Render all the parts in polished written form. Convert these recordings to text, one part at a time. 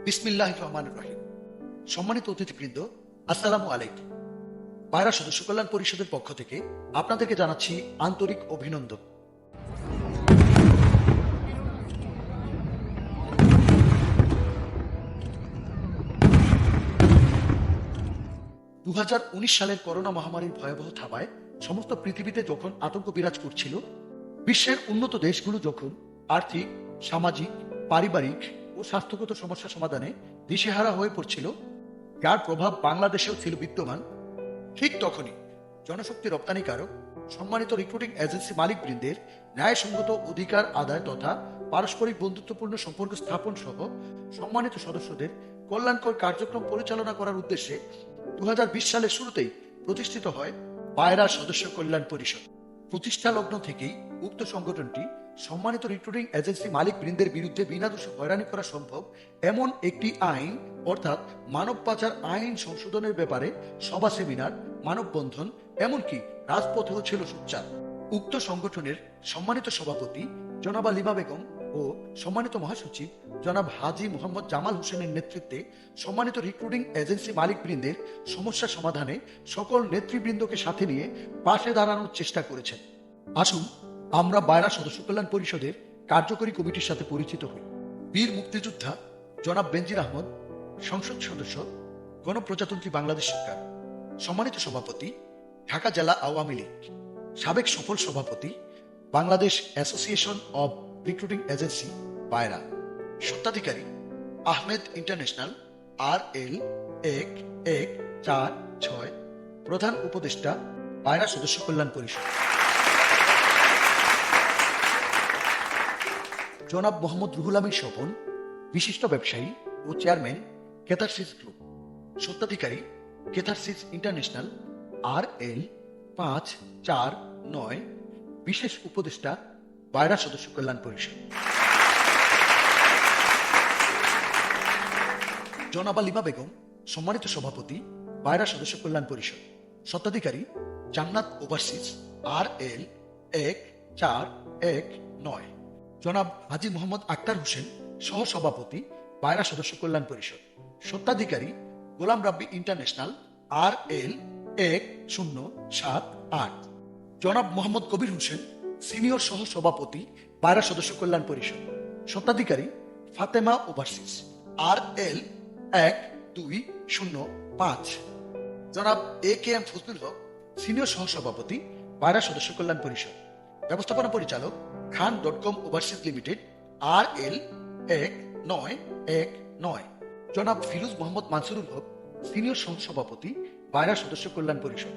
বিসমিল্লাহির রহমানির রহিম। সম্মানিত অতিথিবৃন্দ, আসসালামু আলাইকুম। পায়রা সদস্য কল্যাণ পরিষদের পক্ষ থেকে আপনাদেরকে জানাচ্ছি আন্তরিক অভিনন্দন। 2019 সালের করোনা মহামারীর ভয়াবহ থাবায় সমস্ত পৃথিবীতে যখন আতঙ্ক বিরাজ করছিল, বিশ্বের উন্নত দেশগুলো যখন আর্থিক, সামাজিক, পারিবারিক ও স্বাস্থ্যগত সমস্যা সমাধানে দিশেহারা হয়ে পড়ছিল, যার প্রভাব বাংলাদেশেও ছিল বিদ্যমান, ঠিক তখনই জনশক্তি রপ্তানিকারক সম্মানিত রিক্রুটিং এজেন্সি মালিকবৃন্দের ন্যায়সঙ্গত অধিকার আদায় তথা পারস্পরিক বন্ধুত্বপূর্ণ সম্পর্ক স্থাপন সহ সম্মানিত সদস্যদের কল্যাণকর কার্যক্রম পরিচালনা করার উদ্দেশ্যে 2020 সালের শুরুতেই প্রতিষ্ঠিত হয় পায়রা সদস্য কল্যাণ পরিষদ। প্রতিষ্ঠা লগ্ন থেকেই উক্ত সংগঠনটি সম্মানিত রিক্রুটিং এজেন্সি মালিকবৃন্দের বিরুদ্ধে বিনা দোষে হয়রানি করা সম্ভব এমন একটি আইন অর্থাৎ মানব পাচার আইন সংশোধনের ব্যাপারে সভা, সেমিনার, মানববন্ধন, এমনকি রাজপথেও ছিল সোচ্চার। উক্ত সংগঠনের সম্মানিত সভাপতি জনাবা লিমা বেগম ও সম্মানিত মহাসচিব জনাব হাজী মোহাম্মদ জামাল হোসেনের নেতৃত্বে সম্মানিত রিক্রুটিং এজেন্সি মালিকবৃন্দের সমস্যা সমাধানে সকল নেতৃবৃন্দকে সাথে নিয়ে পাশে দাঁড়ানোর চেষ্টা করেছেন। আসুন আমরা পায়রা সদস্য কল্যাণ পরিষদের কার্যকরী কমিটির সাথে পরিচিত হই। বীর মুক্তিযোদ্ধা জনাব বেনজির আহমদ, সংসদ সদস্য, গণপ্রজাতন্ত্রী বাংলাদেশ সরকার, সম্মানিত সভাপতি ঢাকা জেলা আওয়ামী লীগ, সাবেক সফল সভাপতি Bangladesh association of recruiting agency পায়রা, স্বত্বাধিকারী আহমেদ ইন্টারন্যাশনাল RL1146, প্রধান উপদেষ্টা পায়রা সদস্য কল্যাণ পরিষদ, জনাব মোহাম্মদ রুহুল আমিন স্বপন, বিশিষ্ট ব্যবসায়ী ও চেয়ারম্যান ক্যাথারসিস গ্রুপ, স্বত্বাধিকারী ক্যাথারসিস ইন্টারন্যাশনাল RL549, বিশেষ উপদেষ্টা পায়রা সদস্য কল্যাণ পরিষদ, জনাবা লিমা বেগম, সম্মানিত সভাপতি পায়রা সদস্য কল্যাণ পরিষদ, স্বত্বাধিকারী জান্নাত ওভারসিজ RL1419, জনাব হাজী মোহাম্মদ আক্তার হোসেন, সহ সভাপতি পায়রা সদস্য কল্যাণ পরিষদ, স্বত্বাধিকারী গোলাম রাব্বি ইন্টারন্যাশনাল RL1078, জনাব মোহাম্মদ কবির হোসেন, সিনিয়র সহ সভাপতি পায়রা সদস্য কল্যাণ পরিষদ, স্বত্বাধিকারী ফাতেমা ওভারসিজ RL1205, জনাব AKM ফজলুল হক, সিনিয়র সহ সভাপতি পায়রা সদস্য কল্যাণ পরিষদ, ব্যবস্থাপনা পরিচালক খান.com ওভারসিজ লিমিটেড RL1919, জনাব ফিরোজ মোহাম্মদ মানসুরুল হক, সিনিয়র সহ সভাপতি পায়রা সদস্য কল্যাণ পরিষদ,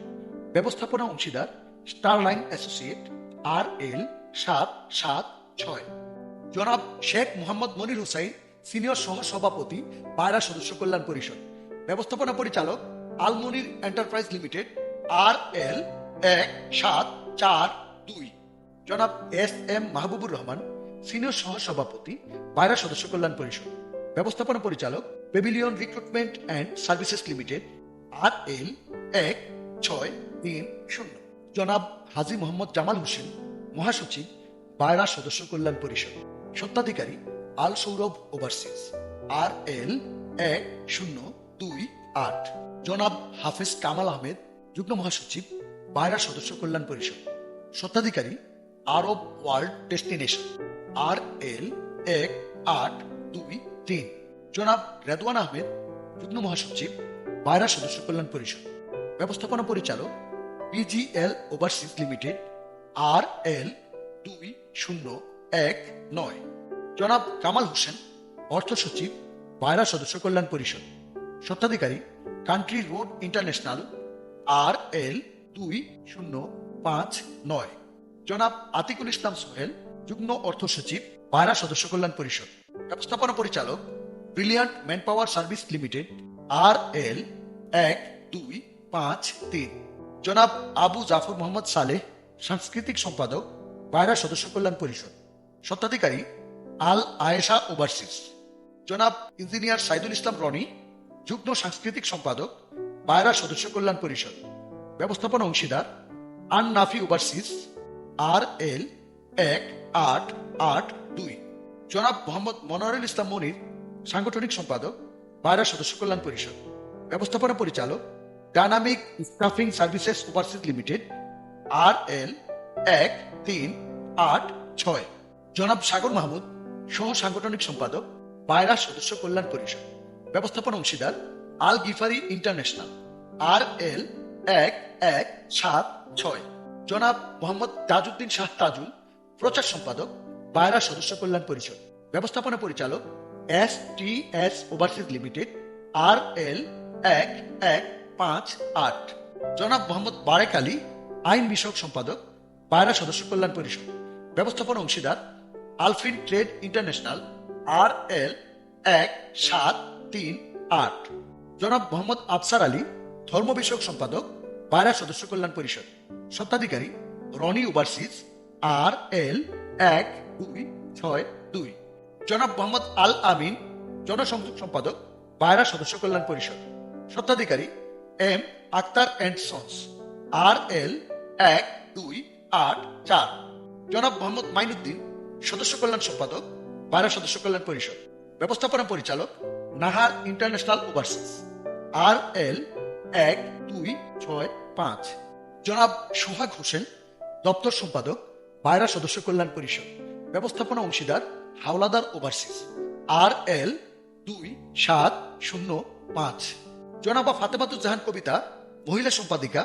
ব্যবস্থাপনা অংশীদার স্টারলাইন অ্যাসোসিয়েট RL776, জনাব শেখ মোহাম্মদ মনির হুসাইন, সিনিয়র সহ সভাপতি পায়রা সদস্য কল্যাণ পরিষদ, ব্যবস্থাপনা পরিচালক আলমনির এন্টারপ্রাইজ লিমিটেড RL1742, জনাব SM মাহবুবুর রহমান, সিনিয়র সহ সভাপতি পায়রা সদস্য কল্যাণ পরিষদ, ব্যবস্থাপনা পরিচালক Pavilion recruitment and services limited RL1630, জনাব হাজী মোহাম্মদ জামাল হোসেন, মহাসচিব পায়রা সদস্য কল্যাণ পরিষদ, স্বত্বাধিকারী আল সৌরভ ওভারসিজ RL1028, জনাব হাফেজ কামাল আহমেদ, যুগ্ম মহাসচিব পায়রা সদস্য কল্যাণ পরিষদ, স্বত্বাধিকারী আরব ওয়ার্ল্ড ডেস্টিনেশন RL1823, জনাব রেদওয়ান আহমেদ, যুগ্ম মহাসচিব পায়রা সদস্য কল্যাণ পরিষদ, ব্যবস্থাপনা পরিচালক PGL ওভারসিজ লিমিটেড RL2019, জনাব কামাল হোসেন, অর্থ সচিব পায়রা সদস্য কল্যাণ পরিষদ, স্বত্বাধিকারী কান্ট্রি রোড ইন্টারন্যাশনাল RL2059, জনাব আতিকুল ইসলাম সোহেল, যুগ্ম অর্থ সচিব পায়রা সদস্য কল্যাণ পরিষদ, ব্যবস্থাপনা পরিচালক brilliant manpower service limited RL1253, জনাব আবু জাফর মোহাম্মদ সালেহ, সাংস্কৃতিক সম্পাদক পায়রা সদস্য কল্যাণ পরিষদ, স্বত্বাধিকারী আল আয়েশা ওভারসিজ, জনাব ইঞ্জিনিয়ার সাইদুল ইসলাম রনি, যুগ্ম সাংস্কৃতিক সম্পাদক পায়রা সদস্য কল্যাণ পরিষদ, ব্যবস্থাপনা অংশীদার আন নাফি ওভারসিজ RL1882, জনাব মোহাম্মদ মনোয়ারুল ইসলাম মনির, সাংগঠনিক সম্পাদক পায়রা সদস্য কল্যাণ পরিষদ। ব্যবস্থাপনা পরিচালক dynamic stuffing services overseas Limited, RL 1386। জনাব সাগর মাহমুদ, সহ সাংগঠনিক সম্পাদক পায়রা সদস্য কল্যাণ পরিষদ। ব্যবস্থাপনা অংশীদার আল গিফারি ইন্টারন্যাশনাল, RL 1176। জনাব মোহাম্মদ তাজউদ্দিন শাহ তাজুল, প্রচার সম্পাদক পায়রা সদস্য কল্যাণ পরিষদ। ব্যবস্থাপনা পরিচালক STS ওভারসিজ লিমিটেড, RL 1158। জনাব মোহাম্মদ বারেক আলী, আইন বিষয়ক সম্পাদক পায়রা সদস্য কল্যাণ পরিষদ। ব্যবস্থাপনা অংশীদার আলফিন ট্রেড ইন্টারন্যাশনাল, RL 1738। জনাব মোহাম্মদ আফসার আলী, ধর্ম বিষয়ক সম্পাদক পায়রা সদস্য কল্যাণ পরিষদ। স্বত্বাধিকারী রনি ওভারসিজ, RL 1262। জনাব মোহাম্মদ আল আমিন, জনসংযোগ সম্পাদক পায়রা সদস্য কল্যাণ পরিষদ। স্বত্বাধিকারী M Akter and sons, RL 1284। জনাব মোহাম্মদ মাইনুদ্দিন, সদস্য কল্যাণ সম্পাদক পায়রা সদস্য কল্যাণ পরিষদ। ব্যবস্থাপনা পরিচালক নাহার ইন্টারন্যাশনাল ওভারসিজ, RL 1265। জনাব সোহাগ হোসেন, দপ্তর সম্পাদক পায়রা সদস্য কল্যাণ পরিষদ। ব্যবস্থাপনা অংশীদার হাওলাদার ওভারসিজ, RL 2705। জনাবা ফাতেমাতুজ্জাহান কবিতা, মহিলা সম্পাদিকা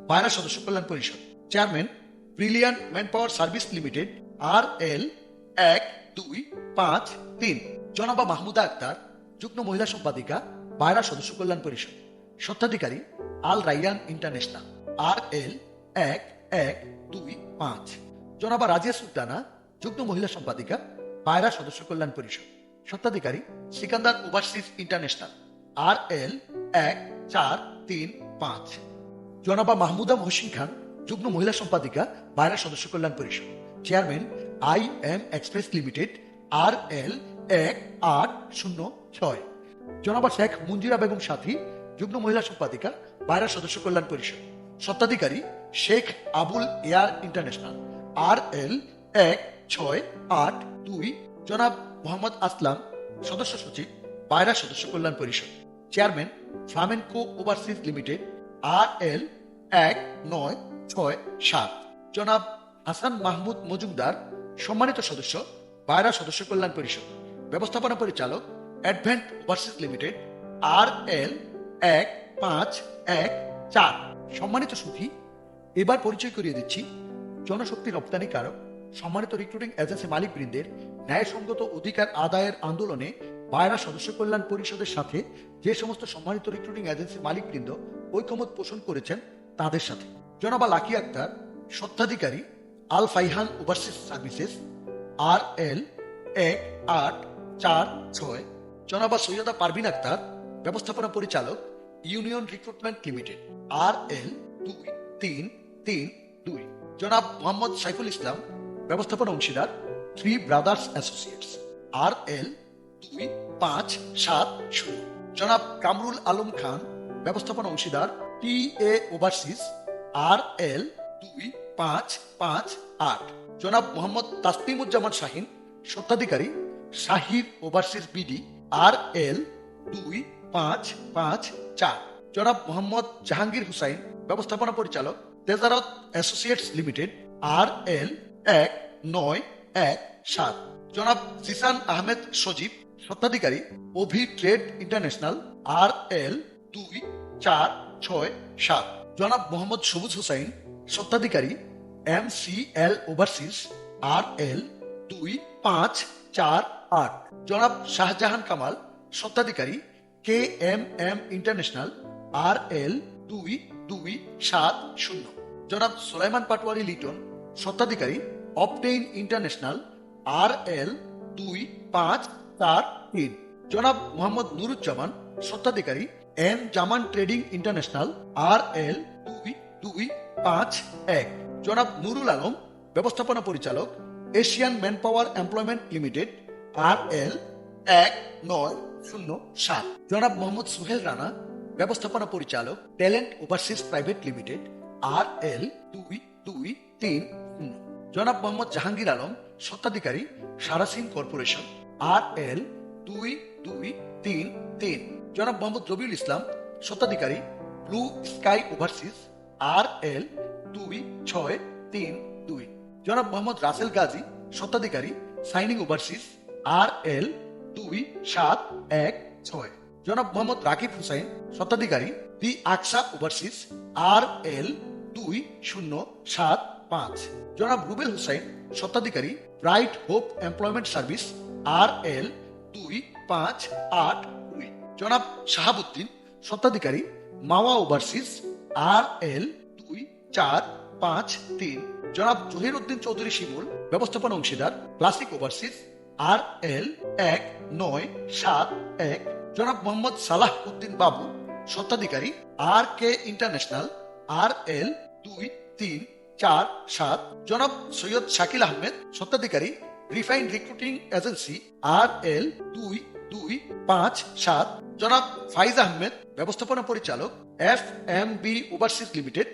পায়রা সদস্য কল্যাণ পরিষদ। Chairman brilliant man power service limited, RL 1253। জনাবা মাহমুদা আক্তার, যুগ্ম মহিলা সম্পাদিকা পায়রা সদস্য কল্যাণ পরিষদ। স্বত্বাধিকারী আল রাইয়ান ইন্টারন্যাশনাল, RL 1125। জনাবা রাজিয়া সুলতানা, যুগ্ম মহিলা সম্পাদিকা পায়রা সদস্য কল্যাণ পরিষদ। স্বত্বাধিকারী সিকান্দার ওভারসিজ ইন্টারন্যাশনাল, RL 1435। জনাবা মাহমুদা মহসিন খান, যুগ্ম মহিলা সম্পাদিকা পায়রা সদস্য কল্যাণ পরিষদ। Chairman IM express limited, RL 1806। জনাবা শেখ মঞ্জিরা বেগম সাথী, যুগ্ম মহিলা সম্পাদিকা পায়রা সদস্য কল্যাণ পরিষদ। স্বত্বাধিকারী Sheikh Abul air international, RL 1682। জনাব মোহাম্মদ আসলাম, সদস্য সচিব পায়রা সদস্য কল্যাণ পরিষদ। Chairman Flamenco Overseas Limited, RL 1967। জনাব হাসান মাহমুদ মজুমদার, সম্মানিত সদস্য পায়রা সদস্য কল্যাণ পরিষদ। ব্যবস্থাপনা পরিচালক অ্যাডভেন্ট ওভারসিজ লিমিটেড, RL 1514। সম্মানিত সুধী, এবার পরিচয় করিয়ে দিচ্ছি জনশক্তি রপ্তানিকারক সম্মানিত রিক্রুটিং এজেন্সি মালিকবৃন্দের ন্যায়সঙ্গত অধিকার আদায়ের আন্দোলনে পায়রা সদস্য কল্যাণ পরিষদের সাথে যে সমস্ত সম্মানিত রিক্রুটিং এজেন্সি মালিকবৃন্দ ঐকমত পোষণ করেছেন তাদের সাথে। জনাবা লাকি আক্তার, স্বত্বাধিকারী আল ফাইহান ওভারসিজ সার্ভিসেস, RL 1846। জনাবা সৈয়দা পারভিন আক্তার, ব্যবস্থাপনা পরিচালক ইউনিয়ন রিক্রুটমেন্ট লিমিটেড, RL 2332। জনাব মোহাম্মদ সাইফুল ইসলাম, ব্যবস্থাপনা অংশীদার 3 ব্রাদার্স অ্যাসোসিয়েটস, RL 2570। জনাব কামরুল আলম খান, ব্যবস্থাপনা অংশীদার TA ওভারসিজ, RL 2558। জনাব মোহাম্মদ তাসলিমুজ্জামান শাহিন, স্বত্বাধিকারী শাহির ওভারসিজ BD, RL 2554। জনাব মোহাম্মদ জাহাঙ্গীর হুসাইন, ব্যবস্থাপনা পরিচালক তেজারত অ্যাসোসিয়েটস লিমিটেড, RL 1917। জনাব জিসান আহমেদ সজীব, স্বত্বাধিকারী ওভি ট্রেড ইন্টারন্যাশনাল, RL 2467। জনাব মোহাম্মদ সবুজ হুসাইন, স্বত্বাধিকারী MCL ওভারসিজ, RL 2548। জনাব শাহজাহান কামাল, স্বত্বাধিকারী KMM ইন্টারন্যাশনাল, RL 2270। জনাব সুলাইমান পাটোয়ারি লিটন, স্বত্বাধিকারী অবটেইন ইন্টারন্যাশনাল, RL 2543। জনাব মোহাম্মদ নুরুজ্জামান, স্বত্বাধিকারী M জামান ট্রেডিং ইন্টারন্যাশনাল, RL 2251। জনাব নুরুল আলম, ব্যবস্থাপনা পরিচালক Asian man power employment limited, RL 1907। জনাব মোহাম্মদ সুহেল রানা, ব্যবস্থাপনা পরিচালক talent overseas private limited, RL 2230। জনাব মোহাম্মদ জাহাঙ্গীর আলম, স্বত্বাধিকারী সারাসিন কর্পোরেশন, RL 2233। জনাব মোহাম্মদ রবিউল ইসলাম, স্বত্বাধিকারী ব্লু স্কাই ওভারসিজ RL 2632। জনাব মোহাম্মদ রাসেল গাজী, স্বত্বাধিকারী সাইনিং ওভারসিজ RL 2716। জনাব মোহাম্মদ রাকিব হুসাইন, স্বত্বাধিকারী দি আকসা ওভারসিজ RL 2075। জনাব রুবেল হুসাইন, স্বত্বাধিকারী bright hope employment service RL 2582। জনাব শাহাবুদ্দিন, স্বত্বাধিকারী মাওয়া ওভারসিজ RL 2453। জনাব জহির উদ্দিন চৌধুরী শিমুল, ব্যবস্থাপনা অংশীদার ক্লাসিক ওভারসিজ RL 1971। জনাব মোহাম্মদ সালাহ উদ্দিন বাবু, স্বত্বাধিকারী RK ইন্টারন্যাশনাল RL 2347। জনাব সৈয়দ শাকিল আহমেদ, স্বত্বাধিকারী রিফাইন রিক্রুটিং এজেন্সি RL 2257। জনাব ফাইজ আহমেদ, ব্যবস্থাপনা পরিচালক FMB ওভারসিজ লিমিটেড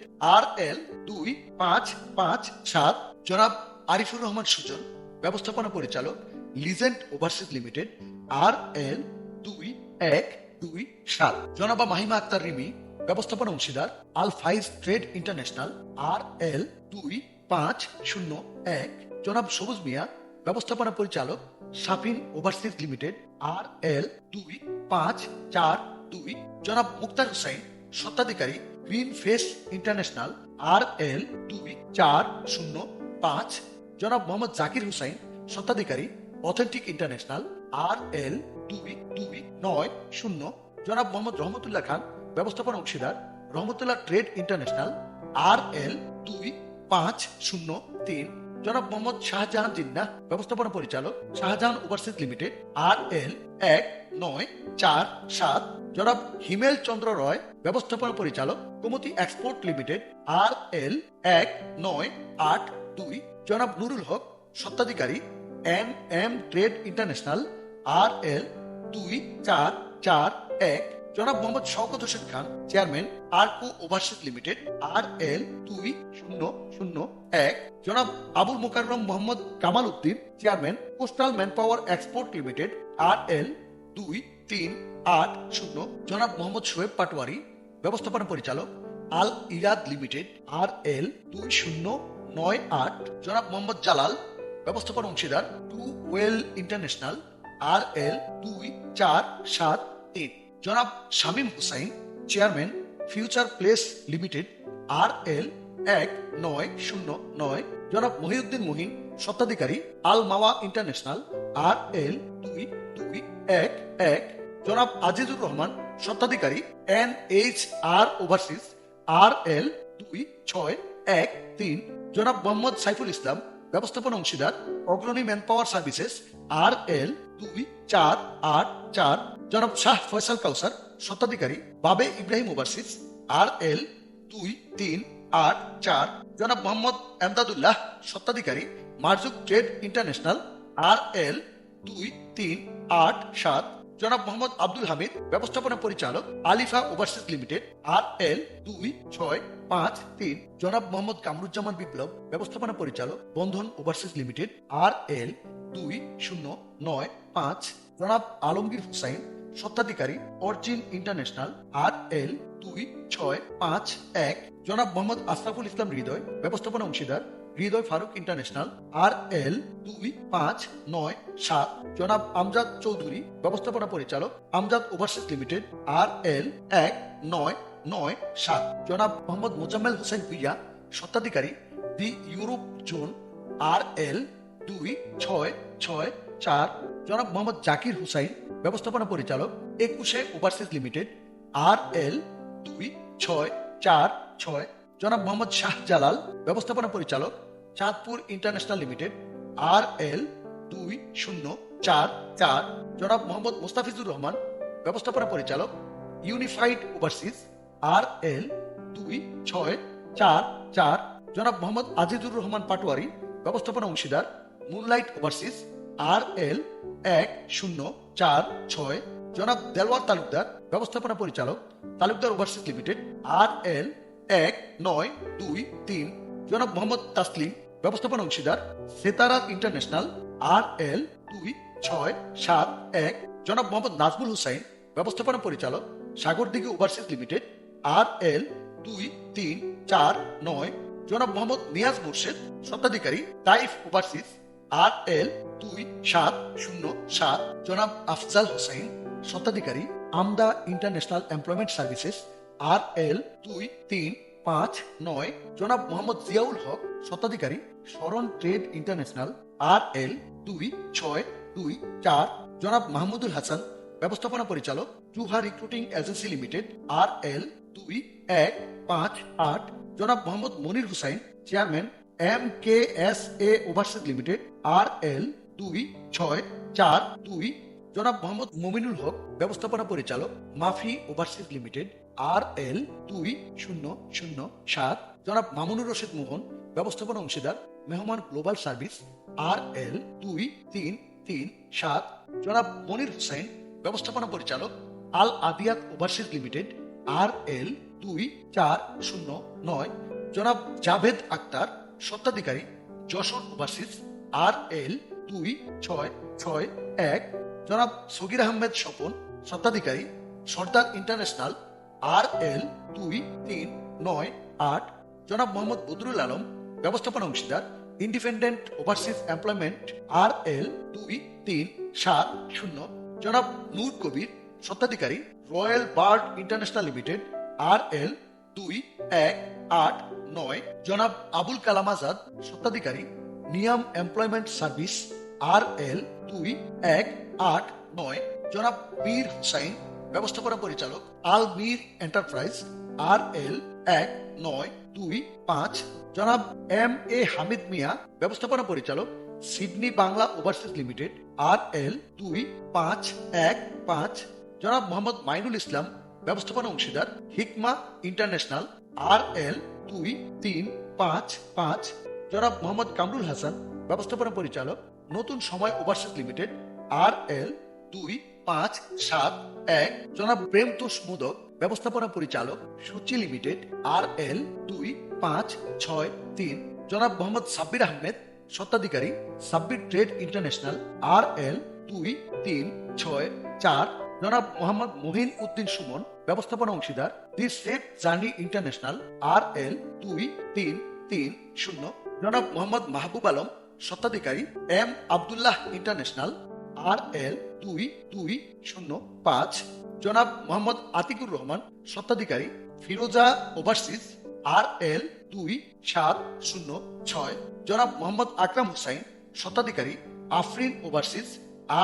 RL 2557। জনাব আরিফুর রহমান সুজন, ব্যবস্থাপনা পরিচালক লিজেন্ড ওভারসিজ লিমিটেড RL 2127। জনাবা মাহিমা আক্তার রিমি, ব্যবস্থাপনা অংশীদার আল ফাইজ ট্রেড ইন্টারন্যাশনাল RL 2501। জনাব সবুজ মিয়া, ব্যবস্থাপনা পরিচালক শাফিন ওভারসিজ লিমিটেড RL 2542। জনাব মুক্তার হুসাইন, স্বত্বাধিকারী গ্রিন ফেস ইন্টারন্যাশনাল RL 2405। জনাব মোহাম্মদ জাকির হুসাইন, স্বত্বাধিকারী অথেন্টিক ইন্টারন্যাশনাল RL 2290। জনাব মোহাম্মদ রহমতুল্লাহ খান, ব্যবস্থাপনা অংশীদার রহমতুল্লাহ ট্রেড ইন্টারন্যাশনাল RL 2503। জনাব মোহাম্মদ শাহজাহান জিন্নাহ, ব্যবস্থাপনা পরিচালক শাহজাহান ওভারসিজ লিমিটেড RL 1947। জনাব হিমেল চন্দ্র রয়, ব্যবস্থাপনা পরিচালক কুমতি এক্সপোর্ট লিমিটেড RL 1982। জনাব নুরুল হক, স্বত্বাধিকারী MM ট্রেড ইন্টারন্যাশনাল RL 2441। জনাব Mohammad Shawkat Hossain Khan, chairman Arko Overseas Limited RL 2001। জনাব Abul Mokarram Mohammad Kamal Uddin, chairman Coastal Manpower Export Limited RL 2380। জনাব মোহাম্মদ শোয়েব পাটোয়ারি, ব্যবস্থাপনা পরিচালক আল ইরাদ লিমিটেড RL 2098। জনাব মোহাম্মদ জালাল, ব্যবস্থাপনা অংশীদার টু ওয়েল ইন্টারন্যাশনাল RL 2473। জনাব Shamim Hussain, chairman Future Place Limited RL 1909। জনাব মহিউদ্দিন মুহিন, স্বত্বাধিকারী আল মাওয়া ইন্টারন্যাশনাল RL 2211। জনাব আজিজুর রহমান, স্বত্বাধিকারী NHR ওভারসিজ RL 2613। জনাব মোহাম্মদ সাইফুল ইসলাম, ব্যবস্থাপনা অংশীদার অগ্রণী ম্যানপাওয়ার সার্ভিসেস RL 2484। জনাব শাহ ফয়সাল কাউসার, স্বত্বাধিকারী বাবে ইব্রাহিম ওভারসিজ RL 2384। জনাব মোহাম্মদ এমদাদুল্লাহ, স্বত্বাধিকারী মারজুক ট্রেড ইন্টারন্যাশনাল RL 2387। জনাব মোহাম্মদ আব্দুল হামিদ, ব্যবস্থাপনা পরিচালক আলিফা ওভারসিজ লিমিটেড RL 2653। জনাব মোহাম্মদ কামরুজ্জামান বিপ্লব, ব্যবস্থাপনা পরিচালক বন্ধন ওভারসিজ লিমিটেড RL 2095। জনাব আলমগীর হুসাইন, স্বত্বাধিকারী অরজিন ইন্টারন্যাশনাল RL 2651। জনাব মোহাম্মদ আশরাফুল ইসলাম হৃদয়, ব্যবস্থাপনা অংশীদার হৃদয় ফারুক ইন্টারন্যাশনাল RL 2597। জনাব আমজাদ চৌধুরী, ব্যবস্থাপনা পরিচালক আমজাদ ওভারসিজ লিমিটেড RL 1997। জনাব মোহাম্মদ মোজাম্মেল হোসেন ভুইয়া, স্বত্বাধিকারী দি ইউরোপ জোন RL 2664। জনাব মোহাম্মদ জাকির হুসাইন, ব্যবস্থাপনা পরিচালক 21 ওভারসিজ লিমিটেড RL 2646। জনাব মোহাম্মদ শাহ জালাল, ব্যবস্থাপনা পরিচালক চাঁদপুর ইন্টারন্যাশনাল লিমিটেড RL 2044। জনাব মোহাম্মদ মোস্তাফিজুর রহমান, ব্যবস্থাপনা পরিচালক ইউনিফাইড ওভারসিজ RL 2644। জনাব মোহাম্মদ আজিজুর রহমান পাটোয়ারি, ব্যবস্থাপনা অংশীদার মুনলাইট ওভারসিজ RL 1046। জনাব দেলওয়ার তালুকদার, ব্যবস্থাপনা পরিচালক তালুকদার ওভারসিজ লিমিটেড RL 1923। জনাব মোহাম্মদ তাসলিম, ব্যবস্থাপনা অংশীদার সেতারা ইন্টারন্যাশনাল RL 2671। জনাব মোহাম্মদ নাজমুল হুসাইন, ব্যবস্থাপনা পরিচালক, সাগরদিঘি ওভারসিজ লিমিটেড, RL 2349। জনাব মোহাম্মদ নিয়াজ মুর্শেদ, স্বত্বাধিকারী, তাইফ ওভারসিজ, RL 2707। জনাব আফজাল হোসেন, স্বত্বাধিকারী, আমদা ইন্টারন্যাশনাল এমপ্লয়মেন্ট সার্ভিসেস, RL 2359। জনাব মোহাম্মদ জিয়াউল হক, স্বত্বাধিকারী, শরণ ট্রেড ইন্টারন্যাশনাল, RL 2624। জনাব মাহমুদুল হাসান, ব্যবস্থাপনা পরিচালক, Juha Recruiting Agency Limited, RL 2158। জনাব Mohammad Monir Hussain, chairman, MKSA Overseas Limited, RL 2642। জনাব মোহাম্মদ মুমিনুল হক, ব্যবস্থাপনা পরিচালক, মাফি ওভারসিজ লিমিটেড, RL 2007। জনাব মামুনুর রশিদ মোহন, ব্যবস্থাপনা অংশীদার, মেহমান গ্লোবাল সার্ভিস, RL 2337। জনাব মনির হুসাইন, ব্যবস্থাপনা পরিচালক, আল আদিয়াত ওভারসিজ লিমিটেড, RL 2409। জনাব জাভেদ আক্তার, স্বত্বাধিকারী, যশোর ওভারসিজ, RL 2661। জনাব সগির আহমেদ স্বপন, স্বত্বাধিকারী, সর্দার ইন্টারন্যাশনাল, RL 2398। জনাব মোহাম্মদ বদরুল আলম, ব্যবস্থাপনা অংশীদার, ইন্ডিপেন্ডেন্ট ওভারসিজ এমপ্লয়মেন্ট, RL 2370। জনাব নূর কবির, স্বত্বাধিকারী, royal bird international Limited, RL 2189। জনাব আবুল কালাম আজাদ, স্বত্বাধিকারী, নিয়াম এমপ্লয়মেন্ট সার্ভিস, RL 2189। জনাব মীর হুসাইন, ব্যবস্থাপনা পরিচালক, আল মীর এন্টারপ্রাইজ, RL 1925। জনাব MA হামিদ মিয়া, ব্যবস্থাপনা পরিচালক, Sydney Bangla overseas Limited, RL 2515। জনাব মোহাম্মদ মাইনুল ইসলাম, ব্যবস্থাপনা অংশীদার, হিকমা ইন্টারন্যাশনাল, RL 2355। জনাব মোহাম্মদ কামরুল হাসান, ব্যবস্থাপনা পরিচালক, নতুন সময় ওভারসিজ লিমিটেড, RL 2571। জনাব প্রেমতোষ মোদক, ব্যবস্থাপনা পরিচালক, সূচি লিমিটেড, RL 2563। জনাব মোহাম্মদ সাব্বির আহমেদ, স্বত্বাধিকারী, সাব্বির ট্রেড ইন্টারন্যাশনাল, RL 2364। জনাব মোহাম্মদ মহিন উদ্দিন সুমন, ব্যবস্থাপনা অংশীদার, দি সেফ জার্নি ইন্টারন্যাশনাল, RL 2330। জনাব মোহাম্মদ মাহবুব আলম, স্বত্বাধিকারী, M আব্দুল্লাহ ইন্টারন্যাশনাল, RL 2205। জনাব মোহাম্মদ আতিকুর রহমান, স্বত্বাধিকারী, ফিরোজা ওভারসিজ, RL 2706। জনাব মোহাম্মদ আকরাম হুসাইন, স্বত্বাধিকারী, আফরিন ওভারসিজ,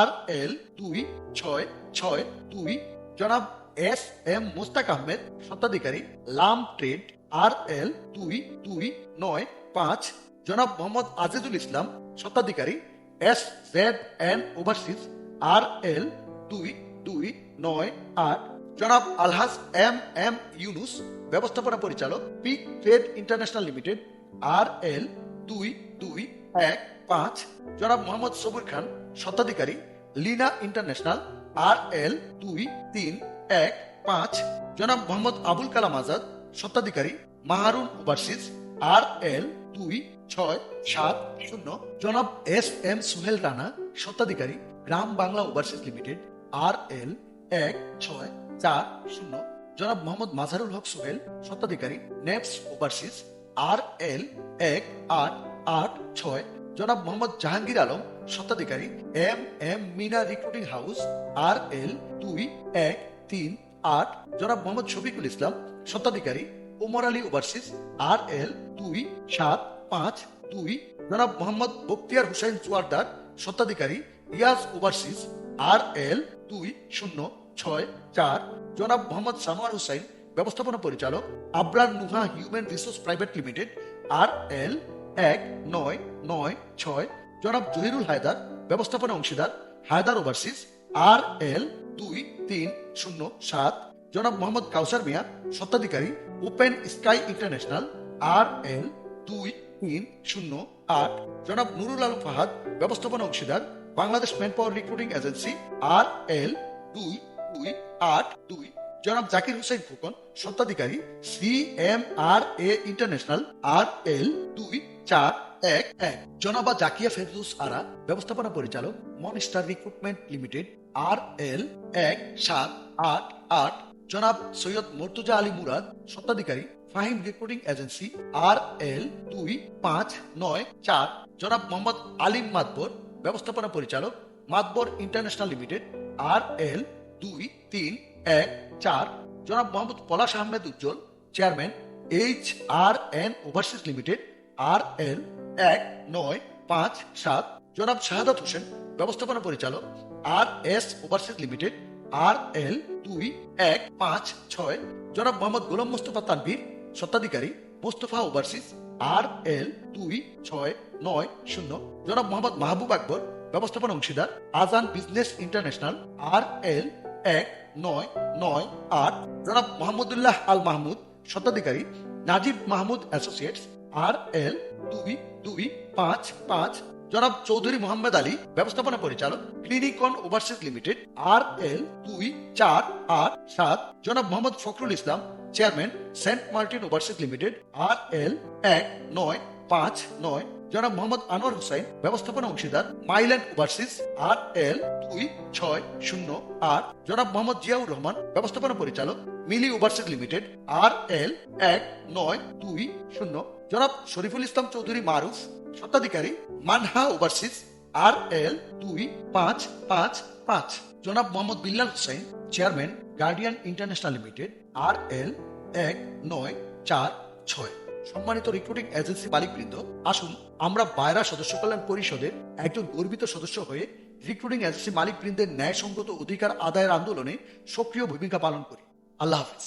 RL 2662। জনাব SM মুস্তাক আহমেদ, স্বত্বাধিকারী, লাম ট্রেড, RL 2295। জনাব মোহাম্মদ আজিজুল ইসলাম, স্বত্বাধিকারী, SZN ওভারসিজ, RL 2298। জনাব আলহাজ MM ইউনুস, ব্যবস্থাপনা পরিচালক, Peak Trade International Limited, RL 2215। জনাব মোহাম্মদ সবুর খান, স্বত্বাধিকারী, লিনা ইন্টারন্যাশনাল, RL 2315। জনাব মোহাম্মদ আবুল কালাম আজাদ, স্বত্বাধিকারী, মাহারুন ওভারসিজ, RL 2670। জনাব SM সুহেল রানা, স্বত্বাধিকারী, গ্রাম বাংলা ওভারসিজ লিমিটেড, RL 1640। জনাব মোহাম্মদ মাজারুল হক সোহেল, স্বত্বাধিকারী, নেপস ওভারসিজ, RL 1886। জনাব মোহাম্মদ জাহাঙ্গীর আলম, স্বত্বাধিকারী, MM Mina Recruiting House, RL 2138। জনাব মোহাম্মদ শফিকুল ইসলাম, স্বত্বাধিকারী, ওমর আলী ওভারসিজ, RL 2752। জনাব মোহাম্মদ বখতিয়ার হুসাইন জোয়ারদার, স্বত্বাধিকারী, ইয়াজ ওভারসিজ, RL 2064। জনাব মোহাম্মদ সানোয়ার হুসাইন, ব্যবস্থাপনা পরিচালক, Abrar Nuha human resource private limited, RL 1996। জনাব জহিরুল হায়দার, ব্যবস্থাপনা অংশীদার, হায়দার ওভারসিজ, RL 2307। জনাব মোহাম্মদ কাউসার মিয়া, স্বত্বাধিকারী, ওপেন স্কাই ইন্টারন্যাশনাল, RL 2308। জনাব নুরুল আলম ফাহাদ, ব্যবস্থাপনা অংশীদার, Bangladesh man power recruiting agency, RL 2282। জনাব জাকির হুসাইন ফুকন, স্বত্বাধিকারী, CMRA ইন্টারন্যাশনাল, RL 24 411 জনাবা জাকিয়া ফেরদৌস আরা, ব্যবস্থাপনা পরিচালক, মনস্টার রিক্রুটমেন্ট লিমিটেড, RL 1788, জনাব সৈয়দ মুর্তজা আলী মুরাদ, স্বত্বাধিকারী, ফাহিম রিক্রুটিং এজেন্সি, RL 2594, জনাব মোহাম্মদ আলিম মাতবর, ব্যবস্থাপনা পরিচালক, মাতবর ইন্টারন্যাশনাল লিমিটেড, RL 2314, জনাব Mohammad Palash Ahmed Ujjwal, chairman, HRN Overseas Limited, RL 1957, জনাব শাহাদাত হোসেন, ব্যবস্থাপনা পরিচালক, RS ওভারসিজ লিমিটেড, RL 2156, জনাব মোহাম্মদ গোলাম মোস্তফা তানভীর, স্বত্বাধিকারী, মোস্তফা ওভারসিজ, RL 2690, জনাব মোহাম্মদ মাহবুব আকবর, ব্যবস্থাপনা অংশীদার, আজান বিজনেস ইন্টারন্যাশনাল, RL 1998, জনাব মোহাম্মদুল্লাহ আল মাহমুদ, স্বত্বাধিকারী, নাজিব মাহমুদ অ্যাসোসিয়েটস, RL 2255, জনাব চৌধুরী মোহাম্মদ আলী, ব্যবস্থাপনা পরিচালক, ক্লিনিকন ওভারসিজ লিমিটেড, RL 2487, জনাব Mohammad Fakhrul Islam, chairman, Saint Martin Overseas Limited, RL 1959, জনাব মোহাম্মদ আনোয়ার হোসেন, ব্যবস্থাপনা অংশীদার, মাইল্যান্ড ওভারসিজ, RL 2608, জনাব মোহাম্মদ জিয়াউর রহমান, ব্যবস্থাপনা পরিচালক, মিলি ওভারসিজ লিমিটেড, RL 1920, জনাব শরীফুল ইসলাম চৌধুরী মারুফ, স্বত্বাধিকারী, মানহা ওভারসিজ, RL 2555, জনাব Mohammad Billal Hossain, chairman, guardian international Limited, RL 1946। সম্মানিত রিক্রুটিং এজেন্সি মালিকবৃন্দ, আসুন আমরা বায়রা সদস্য কল্যাণ পরিষদের একজন গর্বিত সদস্য হয়ে রিক্রুটিং এজেন্সি মালিকবৃন্দের ন্যায়সঙ্গত অধিকার আদায়ের আন্দোলনে সক্রিয় ভূমিকা পালন করি। আল্লাহ হাফিজ।